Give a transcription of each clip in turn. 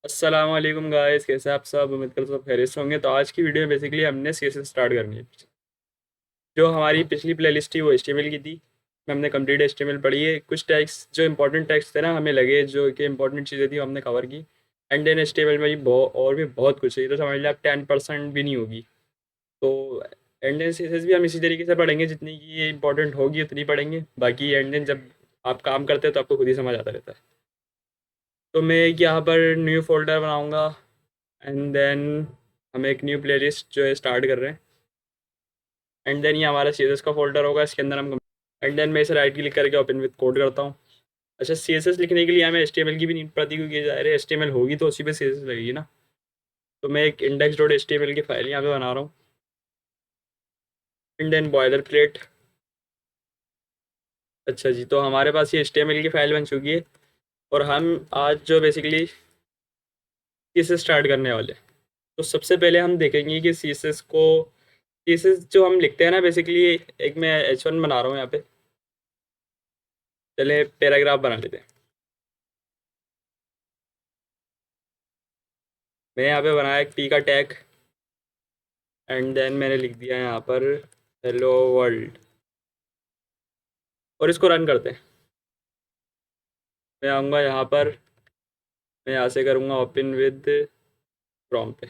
अस्सलाम वालेकुम गाइस, कैसे आप सब? उम्मीद करता हूँ सब खैरियत से होंगे। तो आज की वीडियो में बेसिकली हमने सीएसएस स्टार्ट करनी है। जो हमारी पिछली प्लेलिस्ट थी वो एचटीएमएल की थी। हमने कंप्लीट एचटीएमएल पढ़ी है। कुछ टैग्स जो इंपॉर्टेंट टैग्स थे ना हमें लगे, जो कि इंपॉर्टेंट चीज़ें थी वो हमने कवर की। एंड देन एचटीएमएल में भी बहुत और भी बहुत कुछ है, ये तो समझ लिया आप 10% भी नहीं होगी। तो एंड देन सीएसएस भी हम इसी तरीके से पढ़ेंगे, जितनी की ये इंपॉर्टेंट होगी उतनी पढ़ेंगे। बाकी एंड देन जब आप काम करते हैं तो आपको खुद ही समझ आता रहता है। तो मैं एक यहाँ पर न्यू फोल्डर बनाऊँगा एंड देन हम एक न्यू प्लेलिस्ट जो है स्टार्ट कर रहे हैं। एंड देन ये हमारा सी एस एस का फोल्डर होगा, इसके अंदर हम एंड देन मैं इसे राइट क्लिक करके ओपन विद कोड करता हूँ। अच्छा, सी एस एस लिखने के लिए हमें एच टी एम एल की भी नीड पड़ती है, क्योंकि ज़ाहिर है एच टी एम एल होगी तो उसी पे सी एस एस लगेगी ना। तो मैं एक index dot H T M L की फाइल यहाँ पे बना रहा हूँ। And then boilerplate. अच्छा जी, तो हमारे पास ये एच टी एम एल की फाइल बन चुकी है। और हम आज जो basically C S S start करने वाले हैं, तो सबसे पहले हम देखेंगे कि सी एस एस को सी एस एस जो हम लिखते हैं ना बेसिकली, एक मैं एच वन बना रहा हूँ यहाँ पे। चले पैराग्राफ बना लेते हैं। मैं यहाँ पे बनाया एक पी का टैग। एंड देन मैंने लिख दिया यहाँ पर हेलो वर्ल्ड। और इसको रन करते हैं। मैं आऊँगा यहाँ पर, मैं यहाँ से करूँगा ओपन विद क्रोम पे।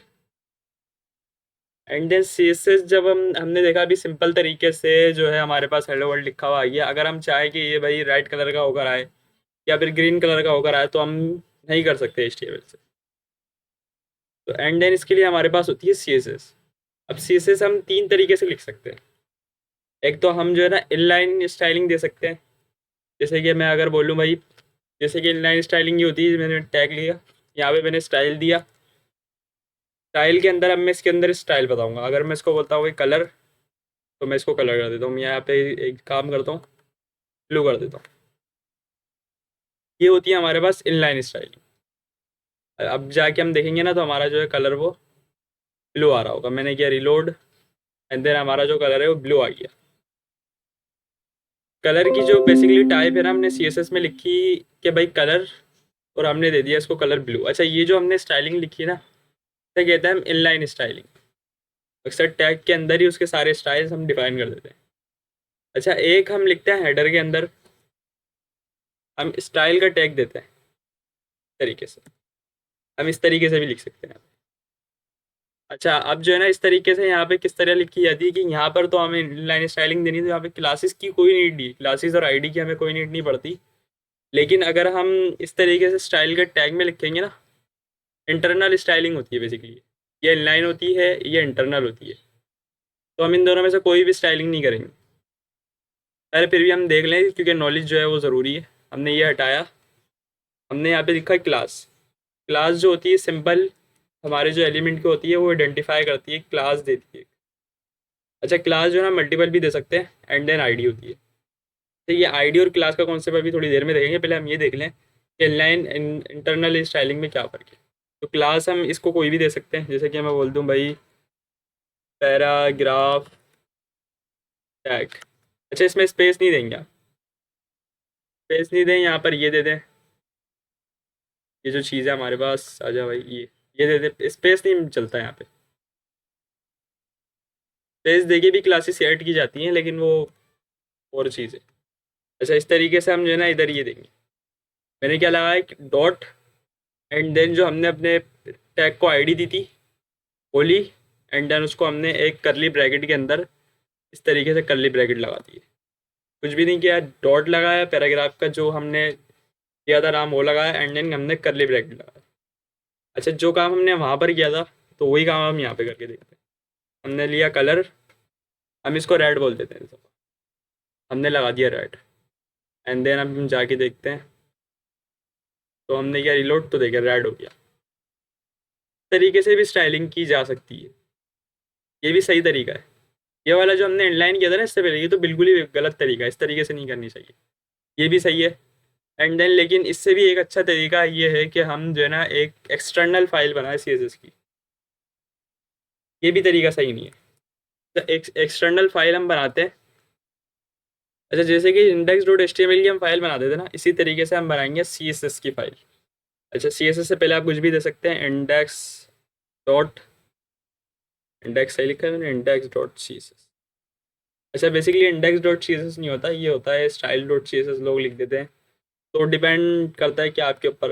And then C S S जब हमने देखा अभी सिंपल तरीके से जो है हमारे पास हेलो वर्ल्ड लिखा हुआ आ गया। अगर हम चाहें कि ये भाई रेड कलर का होकर आए या फिर ग्रीन कलर का होकर आए तो हम नहीं कर सकते एच टी एम एल से। तो एंड देन इसके लिए हमारे पास होती है सी एस एस। अब सी एस एस हम तीन तरीके से लिख सकते हैं। एक तो हम जो है ना इनलाइन स्टाइलिंग दे सकते हैं। जैसे कि मैं अगर बोलूँ भाई, जैसे कि इनलाइन स्टाइलिंग ये होती है, मैंने टैग लिया, यहाँ पे मैंने स्टाइल दिया। स्टाइल के अंदर अब मैं इसके अंदर स्टाइल बताऊंगा। अगर मैं इसको बोलता हूँ कलर, तो मैं इसको कलर कर देता हूँ। मैं यहाँ पे एक काम करता हूँ, ब्लू कर देता हूँ। ये होती है हमारे पास इनलाइन स्टाइलिंग। अब जाके हम देखेंगे ना तो हमारा जो है कलर वो ब्लू आ रहा होगा। मैंने किया रिलोड, एंड देन हमारा जो कलर है वो ब्लू आ गया। कलर की जो बेसिकली टाइप है ना हमने सी एस एस में लिखी कि भाई कलर, और हमने दे दिया इसको कलर ब्लू। अच्छा, ये जो हमने स्टाइलिंग लिखी है ना, इसे कहते हैं हम इनलाइन स्टाइलिंग। अक्सर टैग के अंदर ही उसके सारे स्टाइल्स हम डिफाइन कर देते हैं। अच्छा, एक हम लिखते हैं हेडर के अंदर, हम स्टाइल का टैग देते हैं तरीके से। हम इस तरीके से भी लिख सकते हैं। अच्छा, अब जो है ना इस तरीके से यहाँ पे किस तरह लिखी जाती है कि यहाँ पर तो हमें लाइन स्टाइलिंग देनी है, तो यहाँ पे क्लासेस की कोई नीड नहीं, क्लासेस और आईडी की हमें कोई नीड नहीं पड़ती। लेकिन अगर हम इस तरीके से स्टाइल के टैग में लिखेंगे ना, इंटरनल स्टाइलिंग होती है बेसिकली। ये इनलाइन होती है, ये इंटरनल होती है। तो हम इन दोनों में से कोई भी स्टाइलिंग नहीं करेंगे। पहले फिर भी हम देख लें, क्योंकि नॉलेज जो है वो ज़रूरी है। हमने ये हटाया, हमने यहाँ पे लिखा क्लास। क्लास जो होती है सिंपल, हमारे जो एलिमेंट की होती है वो आइडेंटिफाई करती है, क्लास देती है। अच्छा, क्लास जो है ना मल्टीपल भी दे सकते हैं। एंड देन आईडी होती है। तो ये आईडी और क्लास का कॉन्सेप्ट अभी थोड़ी देर में देखेंगे। पहले हम ये देख लें कि इनलाइन इंटरनल स्टाइलिंग में क्या फ़र्क है। तो क्लास हम इसको कोई भी दे सकते हैं, जैसे कि मैं बोल दूँ भाई पैराग्राफ टैग। अच्छा, इसमें स्पेस नहीं देंगे आप, स्पेस नहीं दें, यहाँ पर ये दे दें। ये जो चीज़ है हमारे पास, आ जा भाई, ये दे दे। स्पेस नहीं चलता यहाँ पे, स्पेस देके भी क्लासेस ऐड की जाती हैं, लेकिन वो और चीज़ है। अच्छा, इस तरीके से हम जो है ना इधर ये देंगे। मैंने क्या लगाया कि डॉट, एंड देन जो हमने अपने टैग को आईडी दी थी होली, एंड देन उसको हमने एक करली ब्रैकेट के अंदर इस तरीके से करली ब्रैकेट लगा दी है। कुछ भी नहीं किया, डॉट लगाया, पैराग्राफ का जो हमने दिया था नाम वो लगाया, एंड देन हमने करली ब्रैकेट लगाया। अच्छा, जो काम हमने वहाँ पर किया था तो वही काम हम यहाँ पे करके देखते हैं। हमने लिया कलर, हम इसको रेड बोल देते हैं। हमने लगा दिया रेड, एंड देन अब हम जाके देखते हैं, तो हमने किया रिलोड, तो देखिए रेड हो गया। तरीके से भी स्टाइलिंग की जा सकती है, ये भी सही तरीका है। ये वाला जो हमने इनलाइन किया था ना इससे पहले, ये तो बिल्कुल ही गलत तरीका है, इस तरीके से नहीं करनी चाहिए। ये भी सही है। एंड देन लेकिन इससे भी एक अच्छा तरीका ये है कि हम जो है ना एक एक्सटर्नल फाइल बनाए सी एस एस की। ये भी तरीका सही नहीं है। तो एक एक्सटर्नल फाइल हम बनाते हैं। अच्छा, जैसे कि index dot H T M L की हम फाइल बनाते थे ना, इसी तरीके से हम बनाएंगे सी एस एस की फाइल। अच्छा, CSS से पहले आप कुछ भी दे सकते हैं, डॉट इंडेक्स सही लिखा है मैंने, index dot C S S. अच्छा, basically index dot C S S नहीं होता, ये होता है style dot C S S, लोग लिख देते हैं। तो डिपेंड करता है कि आपके ऊपर,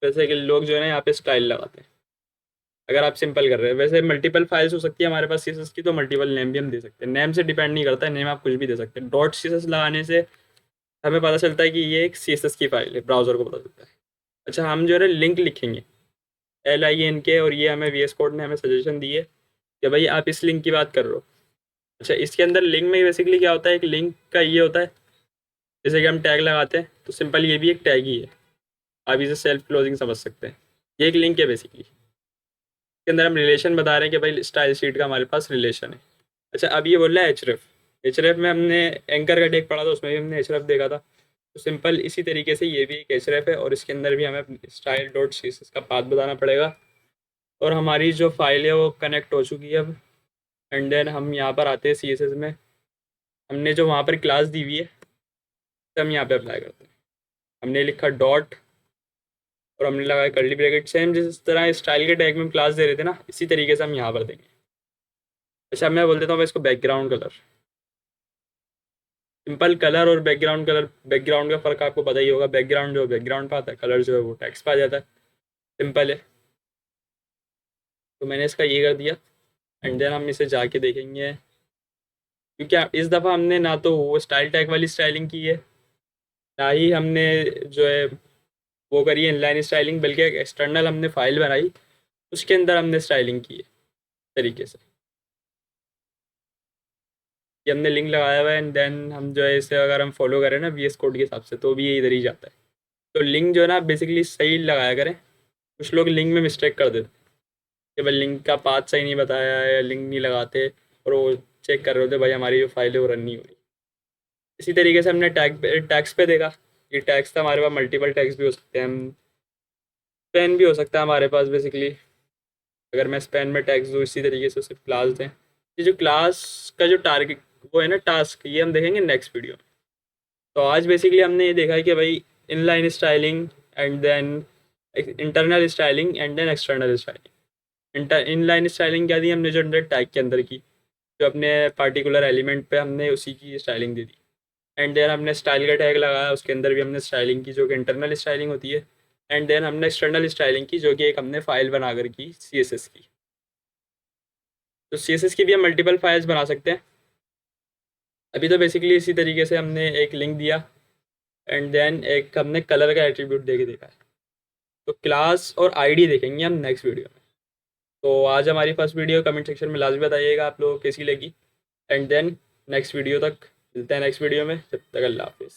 वैसे कि लोग जो है ना यहाँ पे स्टाइल लगाते हैं। अगर आप सिंपल कर रहे हैं, वैसे मल्टीपल फाइल्स हो सकती है हमारे पास CSS की, तो मल्टीपल नेम भी हम दे सकते हैं। नेम से डिपेंड नहीं करता है, नेम आप कुछ भी दे सकते हैं। डॉट CSS लगाने से हमें पता चलता है कि ये एक CSS की फाइल है, ब्राउज़र को पता चलता है। अच्छा, हम जो है लिंक लिखेंगे LINK, और ये हमें VS कोड ने हमें सजेशन दी है कि भाई आप इस लिंक की बात कर रहे हो। अच्छा, इसके अंदर लिंक में बेसिकली क्या होता है, एक लिंक का ये होता है, जैसे कि हम टैग लगाते हैं तो सिंपल ये भी एक टैग ही है। आप इसे सेल्फ क्लोजिंग समझ सकते हैं, ये एक लिंक है बेसिकली। इसके अंदर हम रिलेशन बता रहे हैं कि भाई स्टाइल शीट का हमारे पास रिलेशन है। अच्छा, अब ये बोल रहा है एचरेफ में हमने एंकर का टैग पढ़ा था, उसमें भी हमने एचरेफ देखा था। तो सिंपल इसी तरीके से ये भी एक एचरेफ है, और इसके अंदर भी हमें style dot C S S का पाथ बताना पड़ेगा। और हमारी जो फाइल है वो कनेक्ट हो चुकी है अब। एंड देन हम यहाँ पर आते हैं CSS में, हमने जो वहाँ पर क्लास दी हुई है तो हम यहाँ पे अप्लाई करते हैं। हमने लिखा डॉट, और हमने लगाया कर्ली ब्रैकेट, सेम जिस तरह स्टाइल के टैग में हम क्लास दे रहे थे ना, इसी तरीके से हम यहाँ पर देंगे। अच्छा, मैं बोल देता हूँ मैं इसको बैकग्राउंड कलर। सिंपल कलर और बैकग्राउंड कलर, बैकग्राउंड का फ़र्क आपको पता ही होगा, बैकग्राउंड जो बैकग्राउंड पे आता है, कलर जो है वो टेक्स्ट पे आ जाता है। सिंपल है। तो मैंने इसका ये कर दिया। एंड देन हम इसे जाके देखेंगे, क्योंकि इस दफ़ा हमने ना तो वो स्टाइल टैग वाली स्टाइलिंग की है, ना ही हमने जो है वो करी है इनलाइन स्टाइलिंग, बल्कि एक एक्सटर्नल हमने फाइल बनाई, उसके अंदर हमने स्टाइलिंग की है तरीके से। ये हमने लिंक लगाया हुआ है, एंड देन हम जो है इसे अगर हम फॉलो करें ना VS कोड के हिसाब से, तो भी ये इधर ही जाता है। तो लिंक जो है ना बेसिकली सही लगाया करें। कुछ लोग लिंक में मिस्टेक कर देते हैं कि भाई लिंक का पाथ सही नहीं बताया है, या लिंक नहीं लगाते, और वो चेक कर रहे होते भाई हमारी जो फाइल है वो रन नहीं हो रही। इसी तरीके से हमने टैग्स पे देखा। ये टैग्स था हमारे पास, मल्टीपल टैग्स भी हो सकते हैं, हम स्पैन भी हो सकता है हमारे पास बेसिकली। अगर मैं स्पैन में टैग्स दूँ इसी तरीके से उसे क्लास दें। ये जो क्लास का जो टारगेट वो है ना टास्क, ये हम देखेंगे नेक्स्ट वीडियो में। तो आज बेसिकली हमने ये देखा है कि भाई inline styling, and then internal styling, and then external styling. Inline styling क्या दी हमने, जो अंदर टैग के अंदर की, जो अपने पार्टिकुलर एलिमेंट पे हमने उसी की स्टाइलिंग दे दी। एंड देन हमने स्टाइल का टैग लगाया, उसके अंदर भी हमने स्टाइलिंग की जो कि इंटरनल स्टाइलिंग होती है। एंड देन हमने एक्सटर्नल स्टाइलिंग की, जो कि एक हमने फाइल बनाकर की CSS की। तो CSS की भी हम मल्टीपल फाइल्स बना सकते हैं। अभी तो बेसिकली इसी तरीके से हमने एक लिंक दिया, एंड देन एक हमने कलर का एट्रीब्यूट दे के देखा है। तो क्लास और आईडी देखेंगे हम नेक्स्ट वीडियो में। तो आज हमारी फर्स्ट वीडियो कमेंट सेक्शन में लाजमी बताइएगा आप लोगों को कैसी लगी। एंड देन नेक्स्ट वीडियो तक मिलते हैं, नेक्स्ट वीडियो में, जब तक अल्लाह हाफिज़।